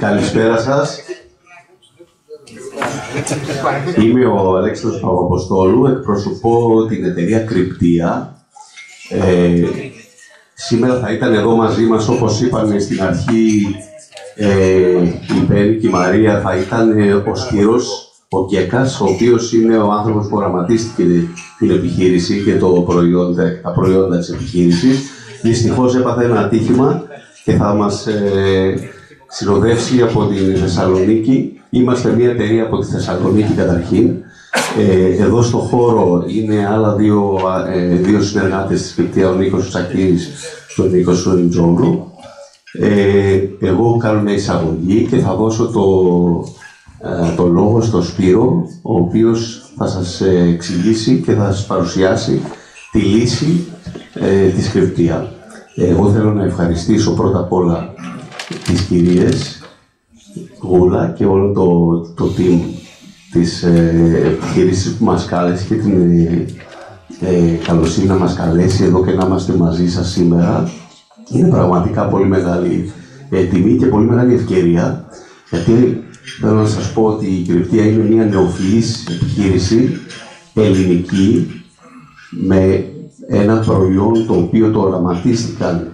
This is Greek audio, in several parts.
Καλησπέρα σας. Είμαι ο Αλέξανδρος Παπαποστόλου, εκπροσωπώ την εταιρεία Κρυπτία. Σήμερα θα ήταν εδώ μαζί μας, όπως είπαν στην αρχή η Πέννη και η Μαρία, θα ήταν ο Σπύρος, ο Γκέκας, ο οποίος είναι ο άνθρωπος που οραματίστηκε την επιχείρηση και τα προϊόντα της επιχείρησης. Δυστυχώς έπαθε ένα ατύχημα και θα μας συνοδεύσει από τη Θεσσαλονίκη. Είμαστε μια εταιρεία από τη Θεσσαλονίκη καταρχήν. Εδώ στο χώρο είναι άλλα δύο συνεργάτες της Κρυπτία, ο Νίκος Τσακίρης και ο Νίκος Ρεντζόγλου. Εγώ κάνω μια εισαγωγή και θα δώσω το λόγο στον Σπύρο, ο οποίος θα σας εξηγήσει και θα σας παρουσιάσει τη λύση της Κρυπτία. Εγώ θέλω να ευχαριστήσω πρώτα απ' όλα τις κυρίες Γούλα και όλο το team της επιχείρησης που μας κάλεσε και την καλοσύνη να μας καλέσει εδώ και να είμαστε μαζί σας σήμερα. Είναι πραγματικά πολύ μεγάλη τιμή και πολύ μεγάλη ευκαιρία, γιατί θέλω να σας πω ότι η Κρυπτία είναι μια νεοφυής επιχείρηση ελληνική με ένα προϊόν το οποίο το οραματίστηκαν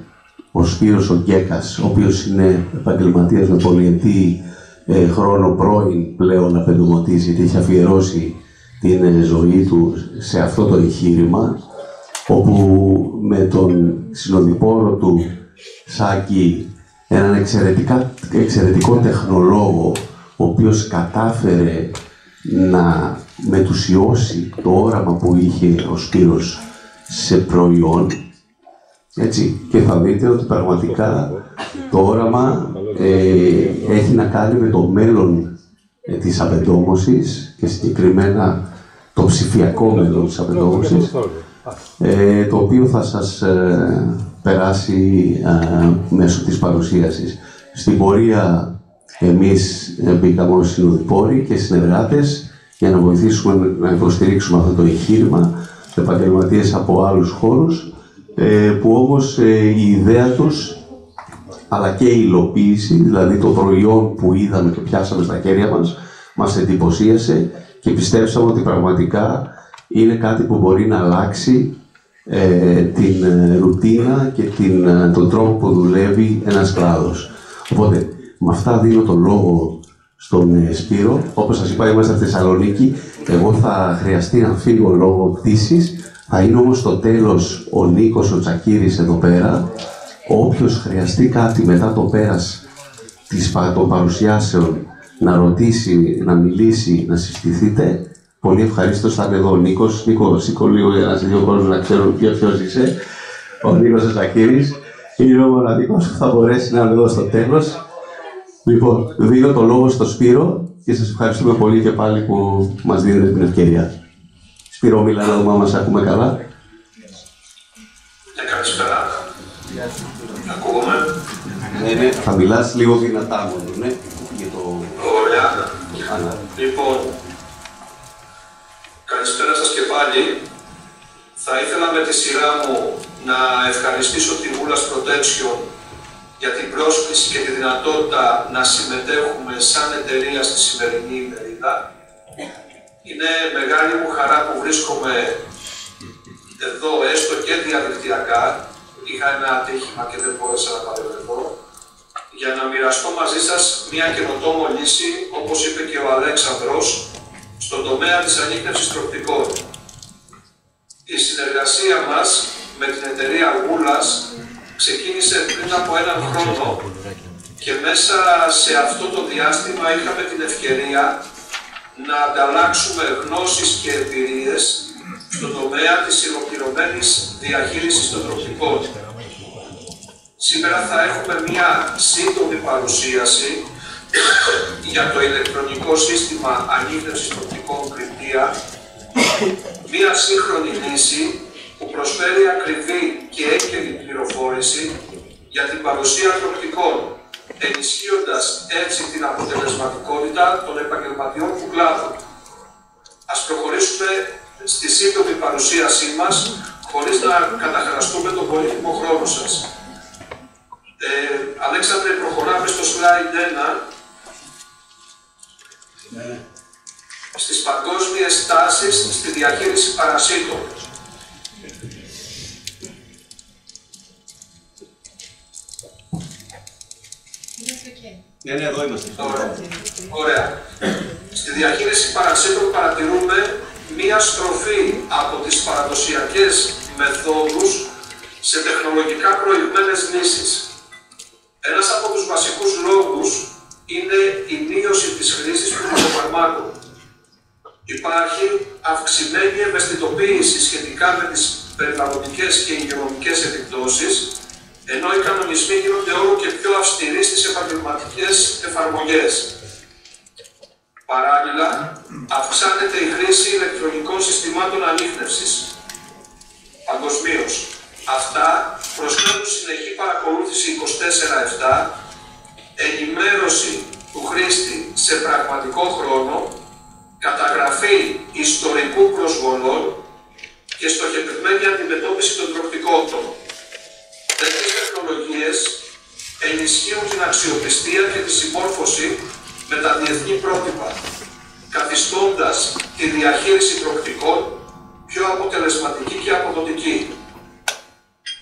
ο Σπύρος ο Γκέκας, ο οποίος είναι επαγγελματίας με πολυετή χρόνο πρώην πλέον απεντομωτής, γιατί έχει αφιερώσει την ζωή του σε αυτό το εγχείρημα, όπου με τον συνοδοιπόρο του Σάκη, έναν εξαιρετικό τεχνολόγο, ο οποίος κατάφερε να μετουσιώσει το όραμα που είχε ο Σπύρος σε προϊόν, έτσι, και θα δείτε ότι πραγματικά το όραμα έχει να κάνει με το μέλλον της απεντόμωσης και συγκεκριμένα το ψηφιακό μέλλον της απεντόμωσης, το οποίο θα σας περάσει μέσω της παρουσίασης. Στην πορεία εμείς μπήκαμε ως συνοδοιπόροι και συνεργάτες για να βοηθήσουμε να υποστηρίξουμε αυτό το εγχείρημα, επαγγελματίες από άλλους χώρους, που όμως η ιδέα τους αλλά και η υλοποίηση, δηλαδή το προϊόν που είδαμε και πιάσαμε στα χέρια μας εντυπωσίασε και πιστέψαμε ότι πραγματικά είναι κάτι που μπορεί να αλλάξει την ρουτίνα και τον τρόπο που δουλεύει ένας κλάδος. Οπότε, με αυτά δίνω τον λόγο στον Σπύρο. Όπως σας είπα, είμαστε στη Θεσσαλονίκη. Εγώ θα χρειαστεί να φύγω λόγω πτήσης. Θα είναι όμως στο τέλος ο Νίκος ο Τσακίρης εδώ πέρα. Όποιος χρειαστεί κάτι μετά το πέρας των παρουσιάσεων, να ρωτήσει, να μιλήσει, να συστηθείτε, πολύ ευχαρίστως θα είναι εδώ ο Νίκος. Νίκο, σήκω λίγο για να σε δύο κόσμος να ξέρουν ποιος είσαι. Ο Νίκος ο Τσακίρης είναι ο μοναδικός που θα μπορέσει να είναι εδώ στο τέλος. Λοιπόν, δίνω το λόγο στο Σπύρο και σας ευχαριστούμε πολύ και πάλι που μας δίνετε την ευκαιρία. Σπύρο, μίλα να δούμε αν μας ακούμε καλά. Καλησπέρα. Ακούγομαι. Ναι, θα μιλάς λίγο δυνατά μόνο, ναι. Ωραία. Λοιπόν, καλησπέρα σας και πάλι. Θα ήθελα με τη σειρά μου να ευχαριστήσω την Goulas Protection για την πρόσκληση και τη δυνατότητα να συμμετέχουμε σαν εταιρεία στη σημερινή ημερίδα. Είναι μεγάλη μου χαρά που βρίσκομαι εδώ, έστω και διαδικτυακά. Είχα ένα ατύχημα και δεν μπόρεσα να παρευρεθώ, για να μοιραστώ μαζί σας μια καινοτόμο λύση, όπως είπε και ο Αλέξανδρος, στον τομέα της ανίκνευσης τροκτικών. Η συνεργασία μας με την εταιρεία Goulas ξεκίνησε πριν από έναν χρόνο και μέσα σε αυτό το διάστημα είχαμε την ευκαιρία να ανταλλάξουμε γνώσεις και εμπειρίες στον τομέα της ολοκληρωμένης διαχείρισης των τροκτικών. Σήμερα θα έχουμε μια σύντομη παρουσίαση για το ηλεκτρονικό σύστημα ανίκνευσης τροκτικών Κρυπτία, μια σύγχρονη λύση που προσφέρει ακριβή και έγκαιρη πληροφόρηση για την παρουσία τροκτικών, ενισχύοντας έτσι την αποτελεσματικότητα των επαγγελματιών του κλάδου. Ας προχωρήσουμε στη σύντομη παρουσίασή μας, χωρίς να καταχραστούμε τον πολύτιμο χρόνο σας. Αλέξανδρε, προχωράμε στο slide 1 στις παγκόσμιες τάσεις στη διαχείριση παρασίτων. Ναι, εδώ είμαστε. Ωραία. Στη διαχείριση παρασίτων παρατηρούμε μία στροφή από τις παραδοσιακές μεθόδους σε τεχνολογικά προηγμένες λύσεις. Ένας από τους βασικούς λόγους είναι η μείωση της χρήσης των φαρμάκων. Υπάρχει αυξημένη ευαισθητοποίηση σχετικά με τις περιβαλλοντικές και υγειονομικές επιπτώσεις, ενώ οι κανονισμοί γίνονται όλο και πιο αυστηροί στις επαγγελματικές εφαρμογές. Παράλληλα, αυξάνεται η χρήση ηλεκτρονικών συστημάτων ανίχνευσης παγκοσμίως. Αυτά προσφέρουν συνεχή παρακολούθηση 24/7, ενημέρωση του χρήστη σε πραγματικό χρόνο, καταγραφή ιστορικού προσβολών και στοχευμένη αντιμετώπιση των τροκτικότητων. Τέτοιες τεχνολογίες ενισχύουν την αξιοπιστία και τη συμμόρφωση με τα διεθνή πρότυπα, καθιστώντας τη διαχείριση τροκτικών πιο αποτελεσματική και αποδοτική.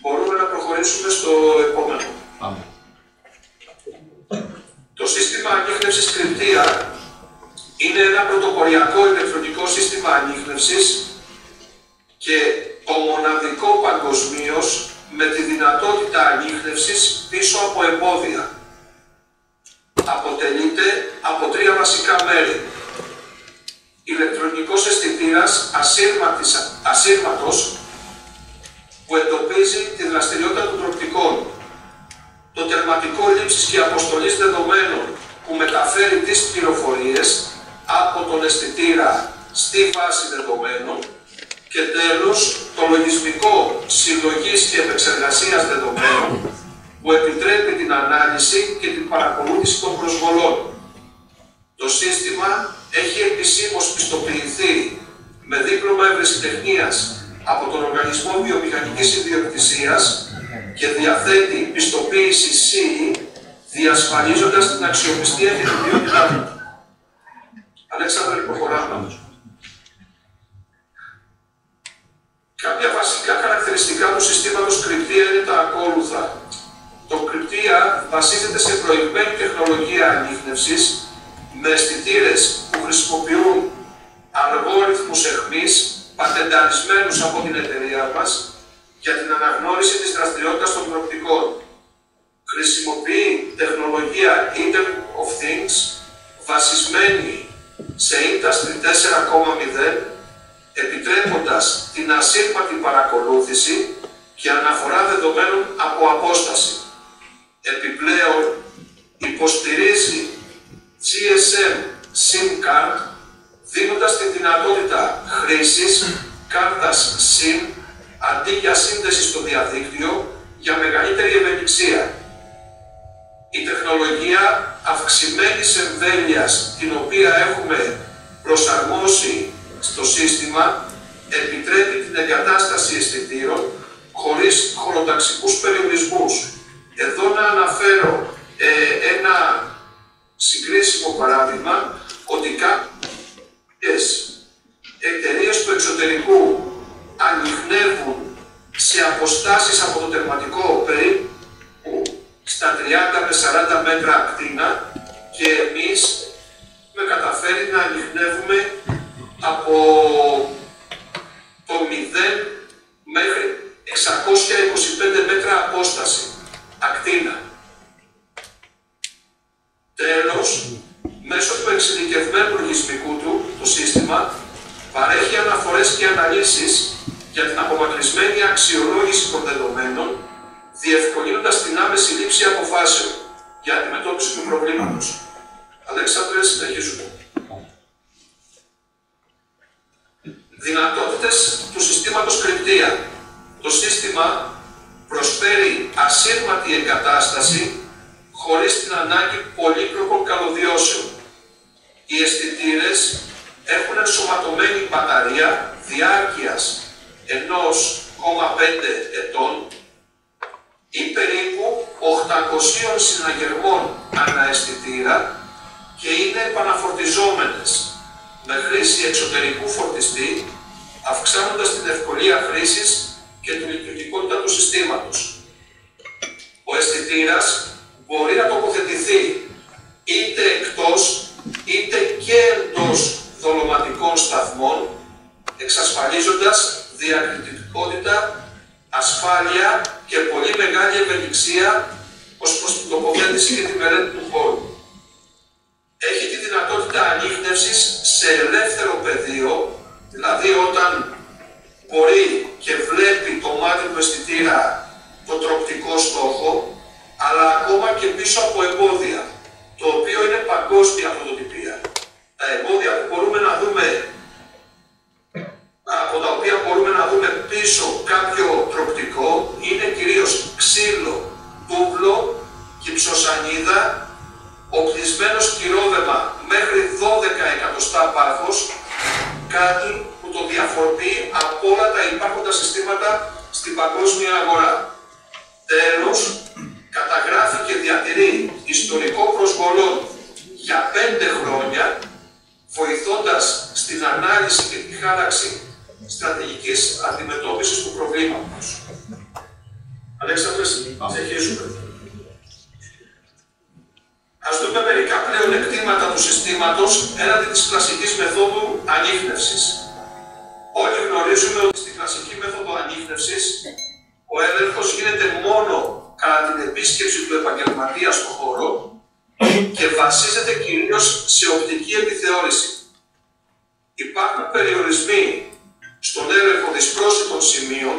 Μπορούμε να προχωρήσουμε στο επόμενο. Το σύστημα ανίχνευσης κρυπτία είναι ένα πρωτοποριακό ηλεκτρονικό σύστημα ανίχνευσης και το μοναδικό παγκοσμίως με τη δυνατότητα ανίχνευσης πίσω από εμπόδια. Αποτελείται από 3 βασικά μέρη. Ηλεκτρονικός αισθητήρας ασύρματος που εντοπίζει τη δραστηριότητα των τροκτικών. Το τερματικό λήψης και αποστολής δεδομένων που μεταφέρει τις πληροφορίες από τον αισθητήρα στη βάση δεδομένων. Και τέλος, το λογισμικό συλλογής και επεξεργασίας δεδομένων που επιτρέπει την ανάλυση και την παρακολούθηση των προσβολών. Το σύστημα έχει επισήμως πιστοποιηθεί με δίπλωμα ευρεσιτεχνίας από τον Οργανισμό Βιομηχανικής Ιδιοκτησίας και διαθέτει πιστοποίηση CE, διασφαλίζοντας την αξιοπιστία και την ποιότητά του. Αλέξανδρε, προχωράμε. Κάποια βασικά χαρακτηριστικά του συστήματος κρυπτία είναι τα ακόλουθα. Το κρυπτία βασίζεται σε προηγμένη τεχνολογία ανίχνευσης με αισθητήρες που χρησιμοποιούν αλγόριθμους εχμής πατενταρισμένους από την εταιρεία μας για την αναγνώριση της δραστηριότητας των τροκτικών. Χρησιμοποιεί τεχνολογία Internet of Things βασισμένη σε Industry 4.0, επιτρέποντας την ασύρματη παρακολούθηση και αναφορά δεδομένων από απόσταση. Επιπλέον, υποστηρίζει GSM SIM card, δίνοντας τη δυνατότητα χρήσης κάρτας SIM αντί για σύνδεση στο διαδίκτυο για μεγαλύτερη ευελιξία. Η τεχνολογία αυξημένης εμβέλειας, την οποία έχουμε προσαρμόσει στο σύστημα, επιτρέπει την εγκατάσταση αισθητήρων χωρίς χωροταξικούς περιορισμούς. Εδώ να αναφέρω ένα συγκρίσιμο παράδειγμα, ότι κάποιες εταιρείες του εξωτερικού ανιχνεύουν σε αποστάσεις από το τερματικό περίπου στα 30 με 40 μέτρα ακτίνα και εμείς με καταφέρει να ανιχνεύουμε από το 0 μέχρι 625 μέτρα απόσταση ακτίνα. Τέλος, μέσω του εξειδικευμένου λογισμικού του, το σύστημα παρέχει αναφορές και αναλύσεις για την απομακρυσμένη αξιολόγηση των δεδομένων, διευκολύνοντας την άμεση λήψη αποφάσεων για αντιμετώπιση του προβλήματος. Αλέξανδρε, συνεχίζουμε. Δυνατότητες του συστήματος κρυπτία. Το σύστημα προσφέρει ασύρματη εγκατάσταση χωρίς την ανάγκη πολύπλοκων καλωδιώσεων. Οι αισθητήρες έχουν ενσωματωμένη μπαταρία διάρκειας 1,5 ετών ή περίπου 800 συναγερμών ανά αισθητήρα και είναι επαναφορτιζόμενες με χρήση εξωτερικού φορτιστή, αυξάνοντας την ευκολία χρήσης και την λειτουργικότητα του συστήματος. Ο αισθητήρας μπορεί να τοποθετηθεί είτε εκτός είτε και εντός δολωματικών σταθμών, εξασφαλίζοντας διακριτικότητα, ασφάλεια και πολύ μεγάλη ευελιξία ως προς την τοποθέτηση και τη μελέτη του χώρου. Έχει τη δυνατότητα ανίχνευσης σε ελεύθερο πεδίο, δηλαδή όταν μπορεί και βλέπει το μάτι του αισθητήρα το τροκτικό στόχο, αλλά ακόμα και πίσω από εμπόδια, το οποίο είναι παγκόσμια πρωτοτυπία. Τα εμπόδια που μπορούμε να δούμε, από τα οποία μπορούμε να δούμε πίσω κάποιο τροκτικό, είναι κυρίως ξύλο, τούβλο, κυψοσανίδα, οπλισμένο σκυρόδεμα μέχρι 12 εκατοστά πάχος, κάτι που το διαφοροποιεί από όλα τα υπάρχοντα συστήματα στην παγκόσμια αγορά. Τέλος, καταγράφει και διατηρεί ιστορικό προσβολών για 5 χρόνια, βοηθώντας στην ανάλυση και τη χάραξη στρατηγικής αντιμετώπισης του προβλήματος. Αλέξανδρε, συνεχίζουμε. Ας δούμε μερικά πλεονεκτήματα του συστήματος έναντι της κλασικής μεθόδου ανίχνευσης. Όλοι γνωρίζουμε ότι στη κλασική μέθοδο ανίχνευσης ο έλεγχος γίνεται μόνο κατά την επίσκεψη του επαγγελματία στον χώρο και βασίζεται κυρίως σε οπτική επιθεώρηση. Υπάρχουν περιορισμοί στον έλεγχο δυσπρόσιτων σημείων,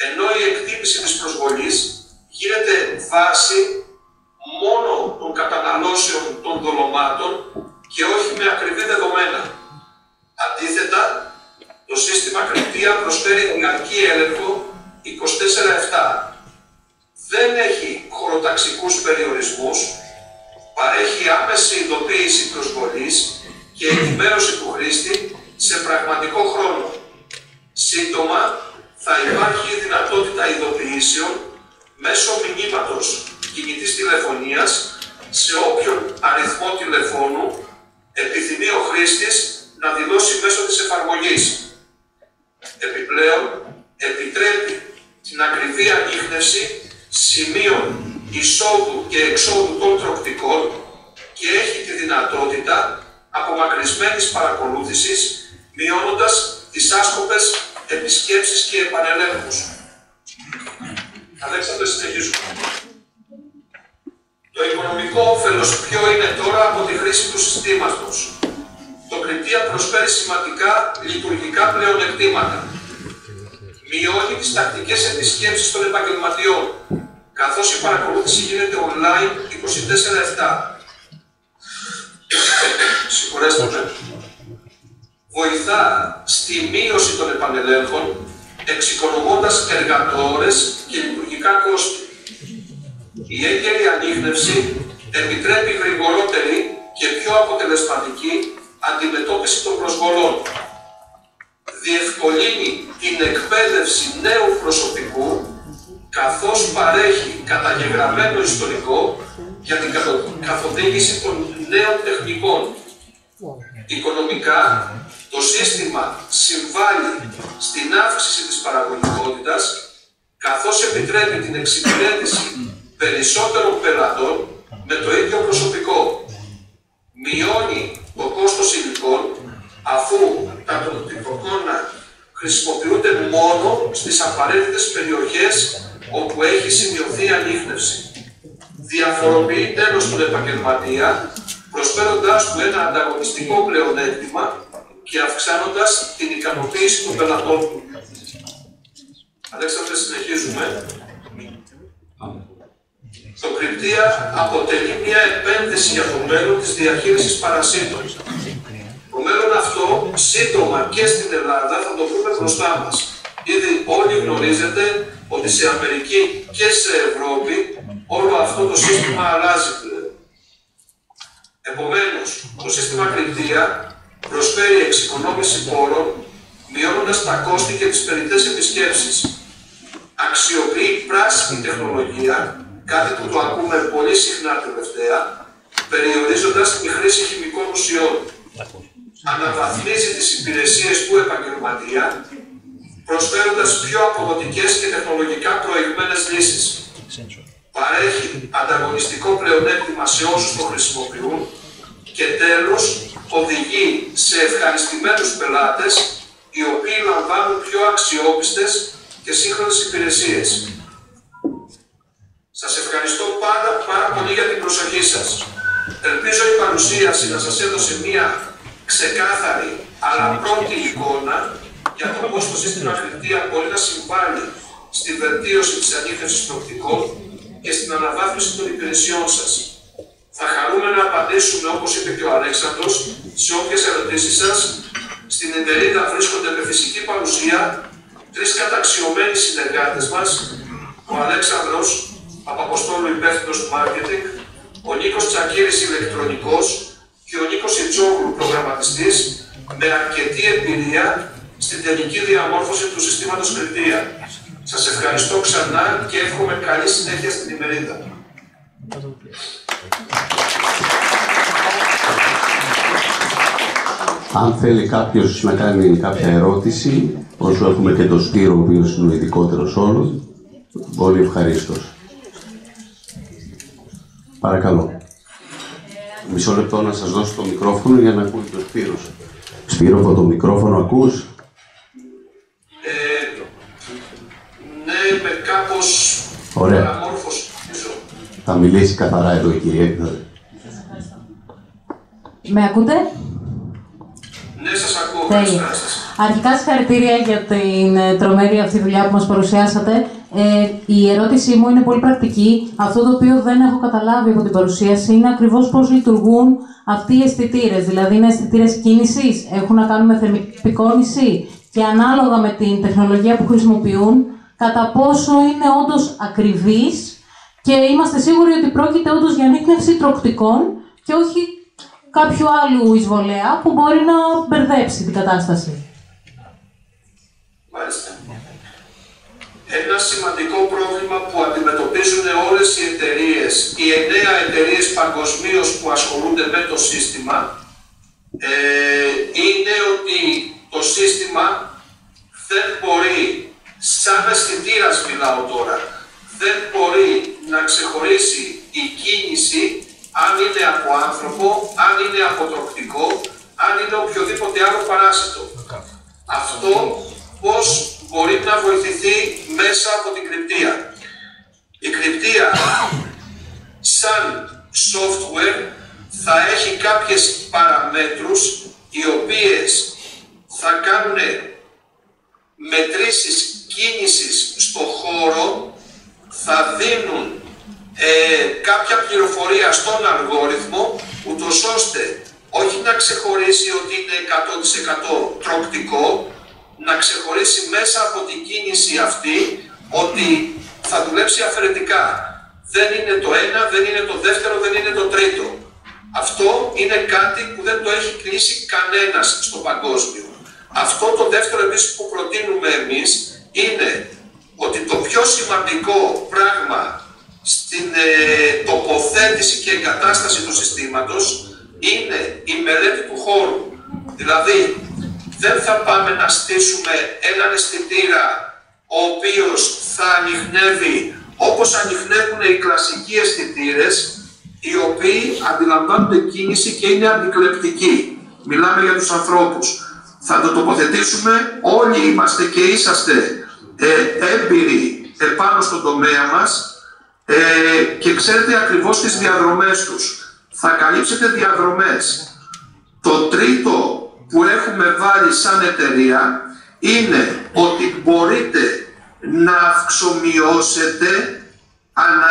ενώ η εκτίμηση της προσβολής γίνεται βάση μόνο των καταναλώσεων των δολωμάτων και όχι με ακριβή δεδομένα. Αντίθετα, το σύστημα κρυπτία προσφέρει διαρκή έλεγχο 24/7. Δεν έχει χωροταξικούς περιορισμούς, παρέχει άμεση ειδοποίηση προσβολής και ενημέρωση του χρήστη σε πραγματικό χρόνο. Σύντομα, θα υπάρχει η δυνατότητα ειδοποιήσεων μέσω μηνύματος κινητής τηλεφωνίας σε όποιον αριθμό τηλεφώνου επιθυμεί ο χρήστης να δηλώσει μέσω της εφαρμογής. Επιπλέον, επιτρέπει την ακριβή ανίχνευση σημείων εισόδου και εξόδου των τροκτικών και έχει τη δυνατότητα απομακρυσμένης παρακολούθησης, μειώνοντας τις άσκοπες επισκέψεις και επανελέγχους. Αλέξανδρε, συνεχίζουμε. Το οικονομικό όφελος ποιο είναι τώρα από τη χρήση του συστήματος? Το κρυπτία προσφέρει σημαντικά λειτουργικά πλεονεκτήματα. Μειώνει τις τακτικές επισκέψεις των επαγγελματιών, καθώς η παρακολούθηση γίνεται online 24/7. Συγχωρέστε με. Βοηθά στη μείωση των επανελέγχων, εξοικονομώντας εργατόρες και λειτουργικά κόστη. Η έγκαιρη ανίχνευση επιτρέπει γρηγορότερη και πιο αποτελεσματική αντιμετώπιση των προσβολών. Διευκολύνει την εκπαίδευση νέου προσωπικού, καθώς παρέχει καταγεγραμμένο ιστορικό για την καθοδήγηση των νέων τεχνικών. Οικονομικά, το σύστημα συμβάλλει στην αύξηση της παραγωγικότητας, καθώς επιτρέπει την εξυπηρέτηση περισσότερων πελατών με το ίδιο προσωπικό. Μειώνει το κόστος υλικών, αφού τα τροκτικόνα χρησιμοποιούνται μόνο στις απαραίτητες περιοχές όπου έχει σημειωθεί ανίχνευση. Διαφοροποιεί τέλος τον επαγγελματία, προσφέροντάς του ένα ανταγωνιστικό πλεονέκτημα και αυξάνοντας την ικανοποίηση των πελατών του. Αλέξανδρε, συνεχίζουμε. Το κρυπτία αποτελεί μια επένδυση για το μέλλον της διαχείρισης παρασίτων. Το μέλλον αυτό, σύντομα και στην Ελλάδα, θα το βρούμε μπροστά μας. Ήδη όλοι γνωρίζετε ότι σε Αμερική και σε Ευρώπη όλο αυτό το σύστημα αλλάζει πλέον. Επομένως, το σύστημα κρυπτία προσφέρει εξοικονόμηση πόρων, μειώνοντας τα κόστη και τις περιττές επισκέψεις. Αξιοποιεί πράσινη τεχνολογία, κάτι που το ακούμε πολύ συχνά τελευταία, περιορίζοντας τη χρήση χημικών ουσιών. Αναβαθμίζει τις υπηρεσίες του επαγγελματία, προσφέροντας πιο αποδοτικές και τεχνολογικά προηγμένες λύσεις. Παρέχει ανταγωνιστικό πλεονέκτημα σε όσους το χρησιμοποιούν και τέλος οδηγεί σε ευχαριστημένους πελάτες οι οποίοι λαμβάνουν πιο αξιόπιστες και σύγχρονες υπηρεσίες. Σας ευχαριστώ πάρα πολύ για την προσοχή σας. Ελπίζω η παρουσίαση να σας έδωσε μία ξεκάθαρη αλλά πρώτη εικόνα για το πώς το σύστημα κρυπτία μπορεί να συμβάλλει στη βελτίωση της ανίχνευσης προοπτικών και στην αναβάθμιση των υπηρεσιών σας. Θα χαρούμε να απαντήσουμε, όπως είπε και ο Αλέξανδρος, σε όποιες ερωτήσεις σας. Στην ημερίδα βρίσκονται με φυσική παρουσία 3 καταξιωμένοι συνεργάτες μας, ο Αλέξανδρος Παπαποστόλου, υπεύθυνος marketing, ο Νίκος Τσακύρης, ηλεκτρονικός, και ο Νίκος Ιτσόγλου, προγραμματιστής, με αρκετή εμπειρία στην τελική διαμόρφωση του συστήματος κρυπτία. Σας ευχαριστώ ξανά και εύχομαι καλή συνέχεια στην ημερίδα. Αν θέλει κάποιος να κάνει κάποια ερώτηση, όσο έχουμε και τον Σπύρο, ο οποίος είναι ο ειδικότερος όλων, πολύ ευχαρίστως. Παρακαλώ. Μισό λεπτό να σας δώσω το μικρόφωνο για να ακούει τον Σπύρο. Σπύρο, από το μικρόφωνο ακούς? Ναι, με κάπως παραμόρφωση. Θα μιλήσει καθαρά εδώ η κυρία. Με ακούτε? Ναι, σας ακούω. Αρχικά συγχαρητήρια για την τρομερή αυτή δουλειά που μας παρουσιάσατε. Η ερώτησή μου είναι πολύ πρακτική. Αυτό το οποίο δεν έχω καταλάβει από την παρουσίαση είναι ακριβώς πώς λειτουργούν αυτοί οι αισθητήρες. Δηλαδή, είναι αισθητήρες κίνησης, έχουν να κάνουν με θερμικόνηση και ανάλογα με την τεχνολογία που χρησιμοποιούν, κατά πόσο είναι όντως ακριβείς και είμαστε σίγουροι ότι πρόκειται όντως για ανίχνευση τροκτικών και όχι κάποιου άλλου εισβολέα που μπορεί να μπερδέψει την κατάσταση. Μάλιστα. Ένα σημαντικό πρόβλημα που αντιμετωπίζουν όλες οι εταιρείες, οι 9 εταιρείες παγκοσμίως που ασχολούνται με το σύστημα, είναι ότι το σύστημα δεν μπορεί, σαν αισθητήρας μιλάω τώρα, δεν μπορεί να ξεχωρίσει η κίνηση αν είναι από άνθρωπο, αν είναι από τροκτικό, αν είναι οποιοδήποτε άλλο παράσιτο. Αυτό πώς μπορεί να βοηθηθεί μέσα από την κρυπτία. Η κρυπτία σαν software θα έχει κάποιες παραμέτρους οι οποίες θα κάνουν μετρήσεις κίνησης στο χώρο, θα δίνουν κάποια πληροφορία στον αλγόριθμο, ούτως ώστε όχι να ξεχωρίσει ότι είναι 100% τροκτικό, να ξεχωρίσει μέσα από την κίνηση αυτή ότι θα δουλέψει αφαιρετικά. Δεν είναι το ένα, δεν είναι το δεύτερο, δεν είναι το τρίτο. Αυτό είναι κάτι που δεν το έχει κλείσει κανένας στο παγκόσμιο. Αυτό το δεύτερο επίσης που προτείνουμε εμείς είναι ότι το πιο σημαντικό πράγμα στην τοποθέτηση και εγκατάσταση του συστήματος είναι η μελέτη του χώρου. Δηλαδή, δεν θα πάμε να στήσουμε έναν αισθητήρα ο οποίος θα ανιχνεύει όπως ανιχνεύουν οι κλασικοί αισθητήρες, οι οποίοι αντιλαμβάνονται κίνηση και είναι αντικλεπτικοί. Μιλάμε για τους ανθρώπους. Θα το τοποθετήσουμε, όλοι είμαστε και είσαστε έμπειροι επάνω στον τομέα μας και ξέρετε ακριβώς τις διαδρομές τους. Θα καλύψετε διαδρομές. Το τρίτο που έχουμε βάλει σαν εταιρεία είναι ότι μπορείτε να αυξομειώσετε ανά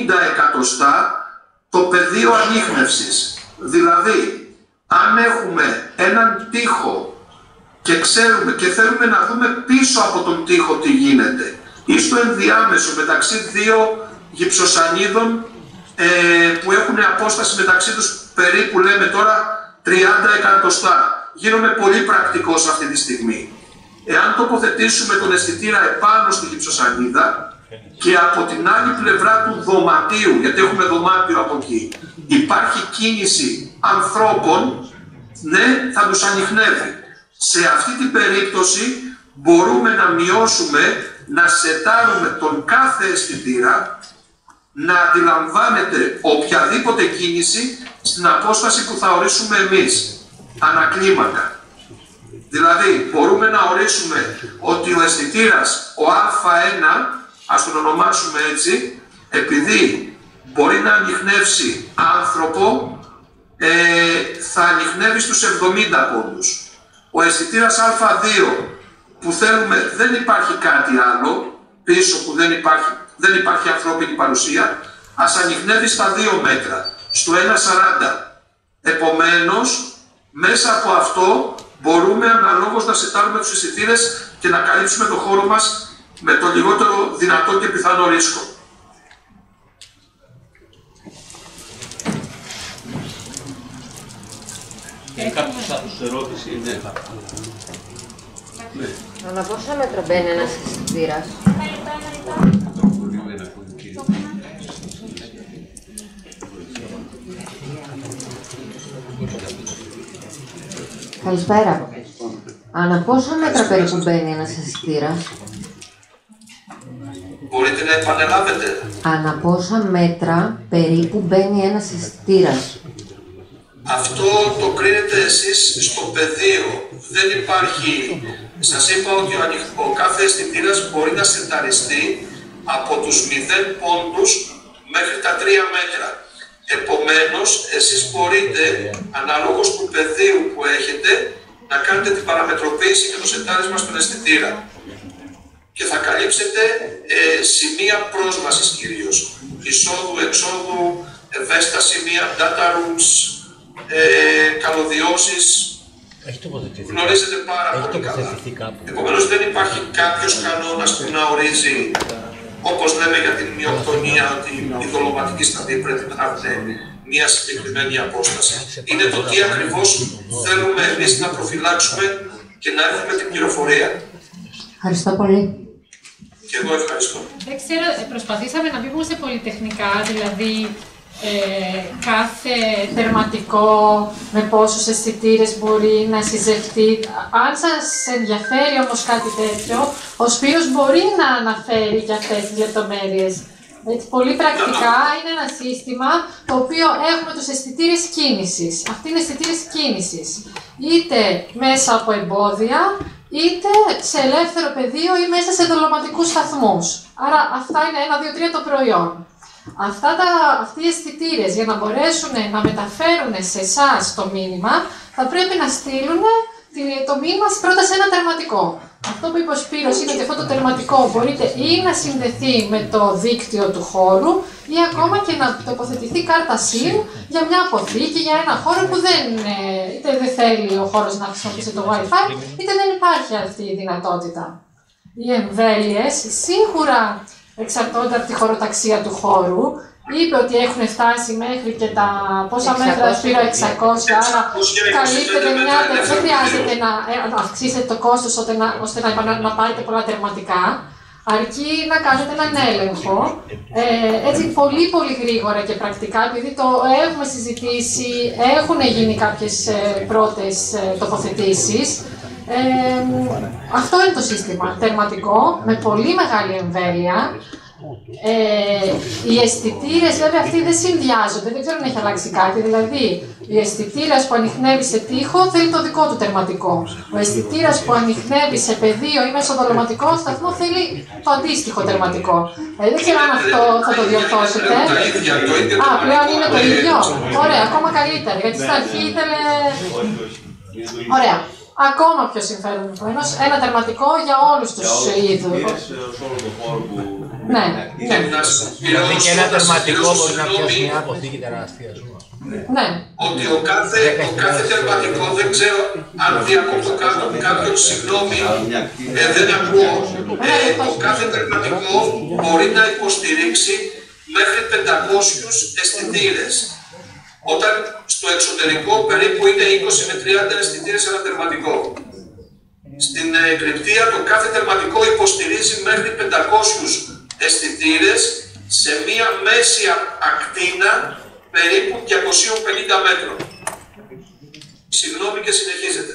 70 εκατοστά το πεδίο ανίχνευσης. Δηλαδή, αν έχουμε έναν τοίχο και ξέρουμε και θέλουμε να δούμε πίσω από τον τοίχο τι γίνεται ή στο ενδιάμεσο μεταξύ δύο γυψοσανίδων που έχουν απόσταση μεταξύ τους περίπου, λέμε τώρα, 30 εκατοστά. Γίνομαι πολύ πρακτικός αυτή τη στιγμή. Εάν τοποθετήσουμε τον αισθητήρα επάνω στη γυψοσανίδα, και από την άλλη πλευρά του δωματίου, γιατί έχουμε δωμάτιο από εκεί, υπάρχει κίνηση ανθρώπων, ναι, θα τους ανιχνεύει. Σε αυτή την περίπτωση μπορούμε να μειώσουμε, να σετάρουμε τον κάθε αισθητήρα, να αντιλαμβάνεται οποιαδήποτε κίνηση στην απόσταση που θα ορίσουμε εμείς, ανακλίμακα. Δηλαδή, μπορούμε να ορίσουμε ότι ο αισθητήρας, ο Α1, ας τον ονομάσουμε έτσι, επειδή μπορεί να ανιχνεύσει άνθρωπο, θα ανιχνεύει στους 70 πόντους. Ο αισθητήρας Α2 που θέλουμε, δεν υπάρχει κάτι άλλο πίσω που δεν υπάρχει ανθρώπινη παρουσία, ας ανιχνεύει στα 2 μέτρα, στο 1,40. Επομένως, μέσα από αυτό μπορούμε αναλόγως να σετάρουμε τους αισθητήρες και να καλύψουμε το χώρο μας με το λιγότερο δυνατό και πιθανό ρίσκο. Κάποιος άλλος ερώτηση, ναι. Ανά πόσα μέτρα μπαίνει ένας αισθητήρας? Καλησπέρα. Ανά πόσα μέτρα περίπου μπαίνει ένας αισθητήρας? Μπορείτε να επαναλάβετε? Ανά πόσα μέτρα περίπου μπαίνει ένας αισθητήρας? Αυτό το κρίνετε εσείς στο πεδίο. Δεν υπάρχει. Σας είπα ότι ο κάθε αισθητήρας μπορεί να σεταριστεί από τους 0 πόντους μέχρι τα 3 μέτρα. Επομένως, εσείς μπορείτε, αναλόγως του πεδίου που έχετε, να κάνετε την παραμετροποίηση και το σετάρισμα στον αισθητήρα. Και θα καλύψετε σημεία πρόσβασης κυρίως. Εισόδου, εξόδου, ευαίσθητα σημεία, data rooms, καλωδιώσεις. Γνωρίζετε πάρα πολύ καλά. Επομένως δεν υπάρχει κάποιος κανόνας που να ορίζει, όπως λέμε για την μειοκτονία, ότι η δολωματική σταθμή πρέπει να έχουν μια συγκεκριμένη απόσταση. Είναι το τι ακριβώς θέλουμε εμείς να προφυλάξουμε και να έχουμε την πληροφορία. Ευχαριστώ πολύ. Και εγώ ευχαριστώ. Δεν ξέρω, προσπαθήσαμε να μπούμε σε πολυτεχνικά, δηλαδή κάθε τερματικό με πόσους αισθητήρες μπορεί να συζευτεί. Αν σας ενδιαφέρει όμως κάτι τέτοιο, ο Σπύρος μπορεί να αναφέρει και αυτές τις λεπτομέρειες. Έτσι, πολύ πρακτικά είναι ένα σύστημα το οποίο έχουμε τους αισθητήρες κίνησης. Αυτοί είναι αισθητήρες κίνησης. Είτε μέσα από εμπόδια, είτε σε ελεύθερο πεδίο ή μέσα σε δολωματικούς σταθμούς. Άρα αυτά είναι 1, 2, 3 το προϊόν. Αυτοί οι αισθητήρες για να μπορέσουν να μεταφέρουν σε εσάς το μήνυμα, θα πρέπει να στείλουν το μήνυμα πρώτα σε ένα τερματικό. Αυτό που είπε ο Σπύρος είναι ότι αυτό το τερματικό μπορείτε ή να συνδεθεί με το δίκτυο του χώρου ή ακόμα και να τοποθετηθεί κάρτα SIM για μια αποθήκη, για ένα χώρο που είτε δεν θέλει ο χώρος να χρησιμοποιήσει το Wi-Fi, είτε δεν υπάρχει αυτή η δυνατότητα. Οι εμβέλειες σίγουρα εξαρτώνται από τη χωροταξία του χώρου. Είπε ότι έχουν φτάσει μέχρι και τα πόσα μέτρα, Σπύρο, 600, άρα καλύπτεται μια. Δεν χρειάζεται να αυξήσετε το κόστος ώστε να πάρετε πολλά τερματικά. Αρκεί να κάνετε έναν έλεγχο, έτσι πολύ γρήγορα και πρακτικά, επειδή το έχουμε συζητήσει, έχουν γίνει κάποιες πρώτες τοποθετήσεις. Αυτό είναι το σύστημα, τερματικό, με πολύ μεγάλη εμβέλεια. Οι αισθητήρες βέβαια αυτοί δεν συνδυάζονται, δεν ξέρω αν έχει αλλάξει κάτι. Δηλαδή, ο αισθητήρας που ανιχνεύει σε τοίχο θέλει το δικό του τερματικό. Ο αισθητήρας που ανιχνεύει σε πεδίο ή μέσω δολωματικό σταθμό θέλει το αντίστοιχο τερματικό. Δεν ξέρω αν αυτό θα το διορθώσετε. Πλέον είναι το ίδιο. Ωραία, ακόμα καλύτερα. Γιατί στην αρχή ήθελε. Ωραία. Ακόμα πιο συμφέρον επομένως, ένα τερματικό για όλους τους είδους. Ναι. Δηλαδή και ένα τερματικό μπορεί να πιάσει μια αποθήκη τεράστια. Ναι. Ότι ο κάθε τερματικό, δεν ξέρω αν διακόπτω κάποιον, συγγνώμη, δεν ακούω. Το κάθε τερματικό μπορεί να υποστηρίξει μέχρι 500 αισθητήρες. Όταν στο εξωτερικό περίπου είναι 20 με 30 αισθητήρες ένα τερματικό. Στην κρυπτία το κάθε τερματικό υποστηρίζει μέχρι 500 αισθητήρες σε μία μέση ακτίνα περίπου 250 μέτρων. Συγγνώμη και συνεχίζετε.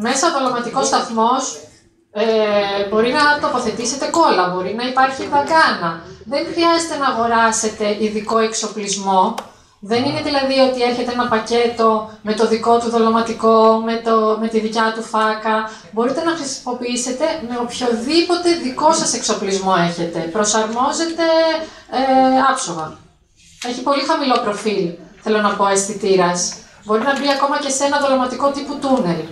Μέσα δολωματικός σταθμός μπορεί να τοποθετήσετε κόλλα, μπορεί να υπάρχει δαγκάνα. Δεν χρειάζεται να αγοράσετε ειδικό εξοπλισμό. Δεν είναι δηλαδή ότι έρχεται ένα πακέτο με το δικό του δολωματικό, με τη δικιά του φάκα. Μπορείτε να χρησιμοποιήσετε με οποιοδήποτε δικό σας εξοπλισμό έχετε. Προσαρμόζεται άψογα. Έχει πολύ χαμηλό προφίλ, θέλω να πω, αισθητήρας. Μπορεί να μπει ακόμα και σε ένα δολωματικό τύπου τούνελ.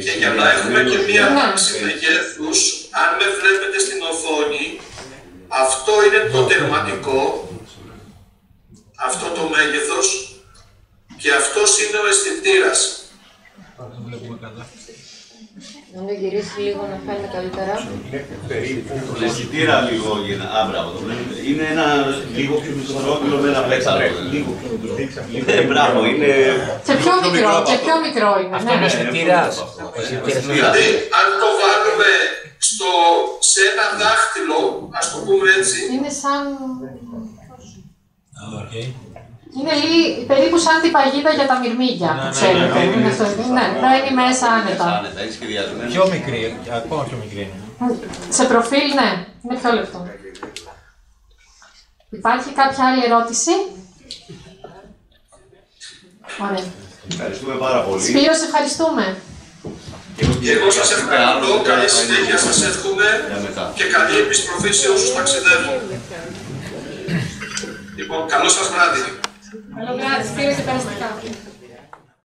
Και για να έχουμε και μία τάξη μεγέθους, αν με βλέπετε στην οθόνη, αυτό είναι το τερματικό, αυτό το μέγεθος, και αυτός είναι ο αισθητήρας. Να μην γυρίσει λίγο να φαίνεται καλύτερα. Το αισθητήρα λίγο είναι ένα λίγο πιο μικρό με ένα πέξαλο. Μπράβο, είναι... Και πιο μικρό είναι. Αυτό είναι αισθητήρας. Δηλαδή, αν το βάλουμε σε ένα δάχτυλο, ας το πούμε έτσι... Είναι σαν... Είναι περίπου σαν την παγίδα για τα μυρμήγκια που ξέρετε. Ναι, μπαίνει μέσα άνετα. Πιο μικρή, ακόμα πιο μικρή είναι. Σε προφίλ, ναι, είναι πιο λεπτό. Υπάρχει κάποια άλλη ερώτηση? Ωραία. Ευχαριστούμε πάρα πολύ. Σπύρο, σε ευχαριστούμε. Και εγώ σας ευχαριστώ, καλή συνέχεια σας εύχομαι και καλή επιστροφή σε όσους ταξιδεύουν. Λοιπόν, καλό σας βράδυ. Καλό βράδυ, Σπύρο, και περαστικά.